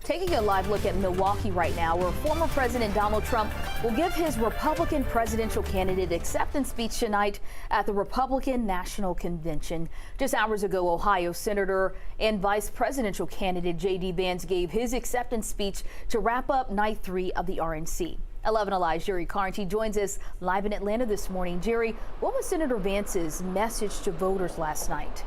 Taking a live look at Milwaukee right now, where former President Donald Trump will give his Republican presidential candidate acceptance speech tonight at the Republican National Convention. Just hours ago, Ohio Senator and Vice Presidential candidate J.D. Vance gave his acceptance speech to wrap up night 3 of the RNC. 11 Alive's Jerry Carnty joins us live in Atlanta this morning. Jerry, what was Senator Vance's message to voters last night?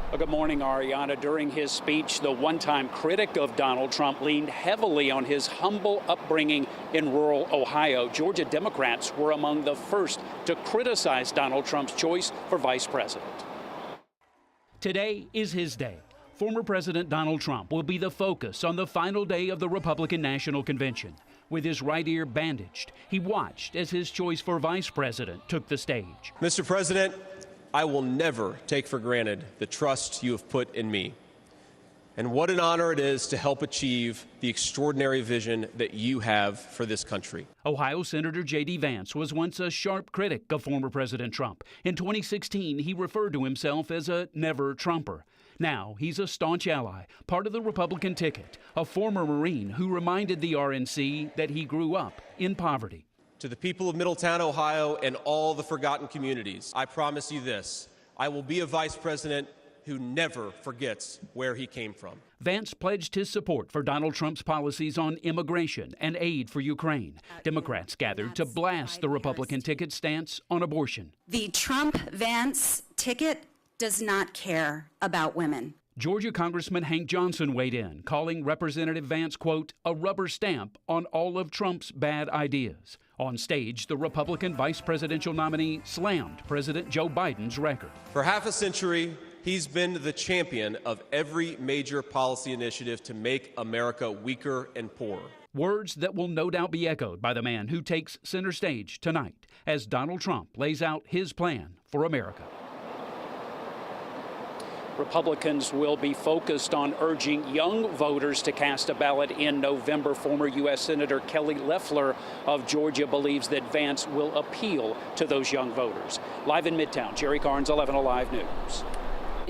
Well, good morning, Ariana. During his speech, the one-time critic of Donald Trump leaned heavily on his humble upbringing in rural Ohio. Georgia Democrats were among the first to criticize Donald Trump's choice for vice president. Today is his day. Former President Donald Trump will be the focus on the final day of the Republican National Convention. With his right ear bandaged, he watched as his choice for vice president took the stage. Mr. President, I will never take for granted the trust you have put in me. And what an honor it is to help achieve the extraordinary vision that you have for this country. Ohio Senator J.D. Vance was once a sharp critic of former President Trump. In 2016, he referred to himself as a never-Trumper. Now he's a staunch ally, part of the Republican ticket, a former Marine who reminded the RNC that he grew up in poverty. To the people of Middletown, Ohio, and all the forgotten communities, I promise you this: I will be a vice president who never forgets where he came from. Vance pledged his support for Donald Trump's policies on immigration and aid for Ukraine. Democrats gathered to blast the Republican ticket stance on abortion. The Trump-Vance ticket does not care about women. Georgia Congressman Hank Johnson weighed in, calling Representative Vance, quote, a rubber stamp on all of Trump's bad ideas. On stage, the Republican vice presidential nominee slammed President Joe Biden's record. For half a century, he's been the champion of every major policy initiative to make America weaker and poorer. Words that will no doubt be echoed by the man who takes center stage tonight as Donald Trump lays out his plan for America. Republicans will be focused on urging young voters to cast a ballot in November. Former U.S. Senator Kelly Loeffler of Georgia believes that Vance will appeal to those young voters. Live in Midtown, Jerry Carnes, 11 Alive News.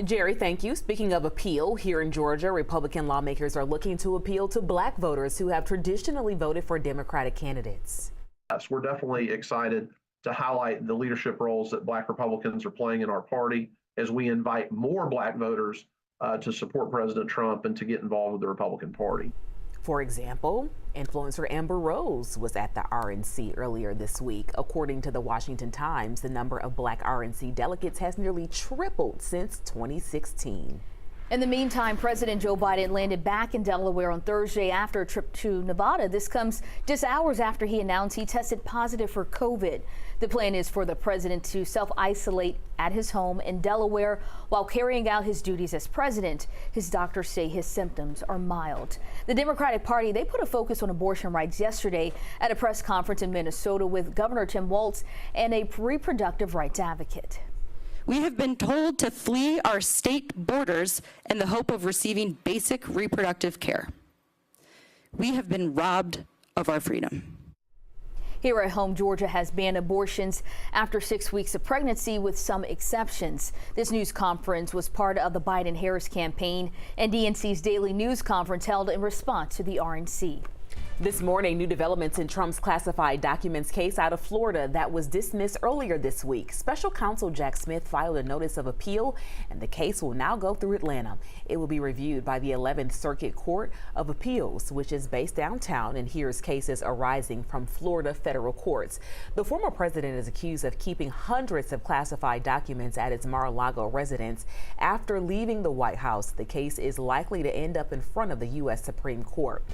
Jerry, thank you. Speaking of appeal, here in Georgia, Republican lawmakers are looking to appeal to black voters who have traditionally voted for Democratic candidates. Yes, we're definitely excited to highlight the leadership roles that black Republicans are playing in our party as we invite more black voters to support President Trump and to get involved with the Republican Party. For example, influencer Amber Rose was at the RNC earlier this week. According to the Washington Times, the number of black RNC delegates has nearly tripled since 2016. In the meantime, President Joe Biden landed back in Delaware on Thursday after a trip to Nevada. This comes just hours after he announced he tested positive for COVID. The plan is for the president to self-isolate at his home in Delaware while carrying out his duties as president. His doctors say his symptoms are mild. The Democratic Party, they put a focus on abortion rights yesterday at a press conference in Minnesota with Governor Tim Walz and a reproductive rights advocate. We have been told to flee our state borders in the hope of receiving basic reproductive care. We have been robbed of our freedom. Here at home, Georgia has banned abortions after 6 weeks of pregnancy with some exceptions. This news conference was part of the Biden-Harris campaign and DNC's daily news conference held in response to the RNC. This morning, new developments in Trump's classified documents case out of Florida that was dismissed earlier this week. Special counsel Jack Smith filed a notice of appeal, and the case will now go through Atlanta. It will be reviewed by the 11th Circuit Court of Appeals, which is based downtown and hears cases arising from Florida federal courts. The former president is accused of keeping hundreds of classified documents at his Mar-a-Lago residence after leaving the White House. The case is likely to end up in front of the U.S. Supreme Court.